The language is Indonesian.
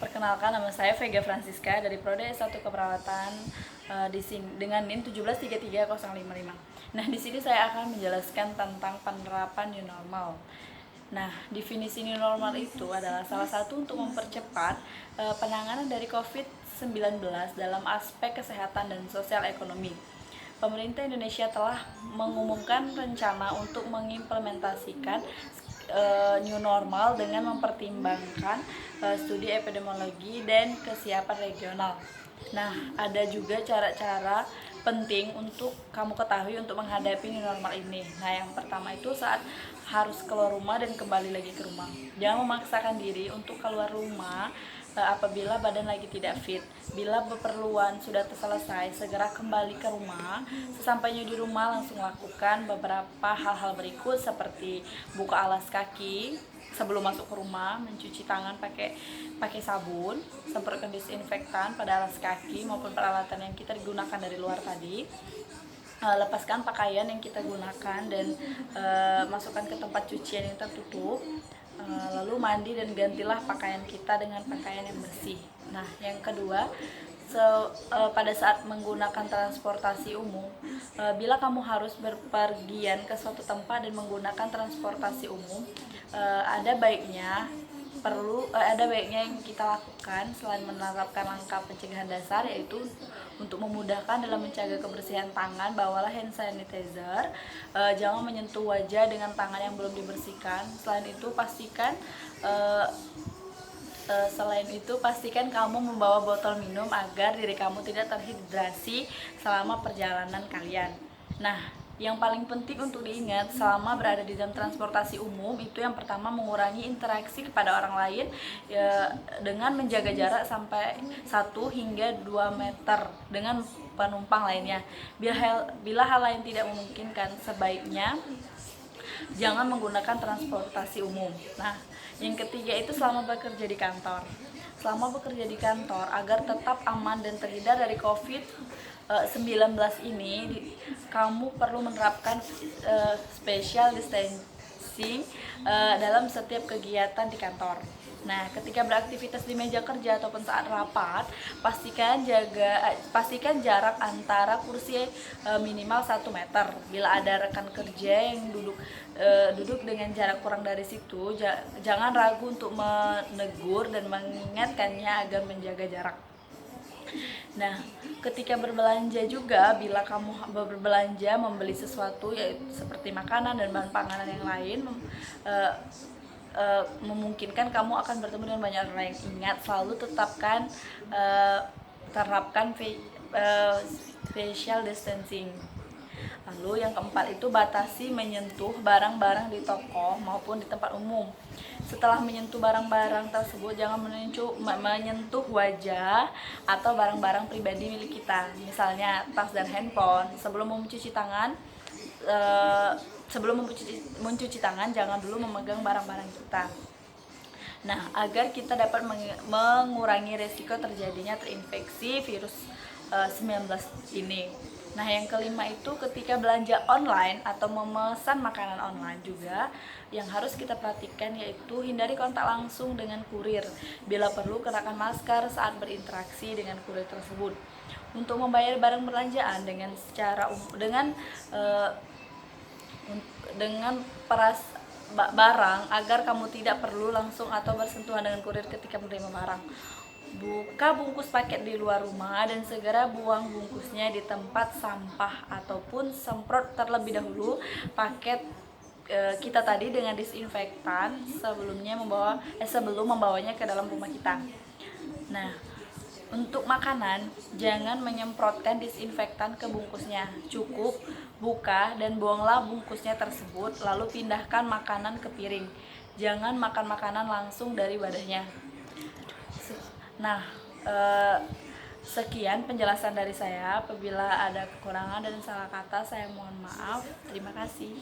Perkenalkan, nama saya Vega Francisca dari Prodi S1 Keperawatan di sini dengan NIM 1733055. Nah, di sini saya akan menjelaskan tentang penerapan new normal. Nah, definisi new normal itu adalah salah satu untuk mempercepat penanganan dari COVID-19 dalam aspek kesehatan dan sosial ekonomi. Pemerintah Indonesia telah mengumumkan rencana untuk mengimplementasikan new normal dengan mempertimbangkan studi epidemiologi dan kesiapan regional. Nah, ada juga cara-cara penting untuk kamu ketahui untuk menghadapi new normal ini. Nah, yang pertama itu saat harus keluar rumah dan kembali lagi ke rumah. Jangan memaksakan diri untuk keluar rumah apabila badan lagi tidak fit. Bila keperluan sudah selesai, segera kembali ke rumah. Sesampainya di rumah langsung lakukan beberapa hal-hal berikut seperti buka alas kaki sebelum masuk ke rumah, mencuci tangan pakai sabun, semprotkan disinfektan pada alas kaki maupun peralatan yang kita gunakan dari luar tadi. Lepaskan pakaian yang kita gunakan dan masukkan ke tempat cucian yang tertutup. Lalu mandi dan gantilah pakaian kita dengan pakaian yang bersih. Nah, yang kedua, pada saat menggunakan transportasi umum, bila kamu harus berpergian ke suatu tempat dan menggunakan transportasi umum, ada baiknya yang kita lakukan selain menerapkan langkah pencegahan dasar, yaitu untuk memudahkan dalam menjaga kebersihan tangan, bawalah hand sanitizer. Jangan menyentuh wajah dengan tangan yang belum dibersihkan. Selain itu pastikan kamu membawa botol minum agar diri kamu tidak terhidrasi selama perjalanan kalian. Nah, yang paling penting untuk diingat selama berada di dalam transportasi umum itu yang pertama, mengurangi interaksi kepada orang lain dengan menjaga jarak sampai 1 hingga 2 meter dengan penumpang lainnya. Bila hal lain tidak memungkinkan, sebaiknya jangan menggunakan transportasi umum. Nah, yang ketiga itu selama bekerja di kantor. Selama bekerja di kantor, agar tetap aman dan terhindar dari COVID-19 ini, kamu perlu menerapkan social distancing dalam setiap kegiatan di kantor. Nah, ketika beraktivitas di meja kerja ataupun saat rapat, pastikan jarak antara kursi minimal 1 meter. Bila ada rekan kerja yang duduk dengan jarak kurang dari situ, jangan ragu untuk menegur dan mengingatkannya agar menjaga jarak. Nah, ketika berbelanja juga, bila kamu berbelanja membeli sesuatu yaitu seperti makanan dan bahan panganan yang lain, memungkinkan kamu akan bertemu dengan banyak orang. Ingat, selalu terapkan social distancing. Lalu yang keempat itu batasi menyentuh barang-barang di toko maupun di tempat umum. Setelah menyentuh barang-barang tersebut, jangan menyentuh wajah atau barang-barang pribadi milik kita, misalnya tas dan handphone. Sebelum mencuci tangan, jangan dulu memegang barang-barang kita. Nah, agar kita dapat mengurangi resiko terjadinya terinfeksi virus 19 ini. Nah, yang kelima itu ketika belanja online atau memesan makanan online juga yang harus kita perhatikan, yaitu hindari kontak langsung dengan kurir. Bila perlu, kenakan masker saat berinteraksi dengan kurir tersebut. Untuk membayar barang belanjaan dengan peras barang, agar kamu tidak perlu langsung atau bersentuhan dengan kurir ketika menerima barang. Buka bungkus paket di luar rumah dan segera buang bungkusnya di tempat sampah ataupun semprot terlebih dahulu paket kita tadi dengan disinfektan sebelum membawanya ke dalam rumah kita. Nah, untuk makanan, jangan menyemprotkan disinfektan ke bungkusnya. Cukup buka dan buanglah bungkusnya tersebut, lalu pindahkan makanan ke piring. Jangan makan makanan langsung dari wadahnya. Nah, sekian penjelasan dari saya. Apabila ada kekurangan dan salah kata, saya mohon maaf. Terima kasih.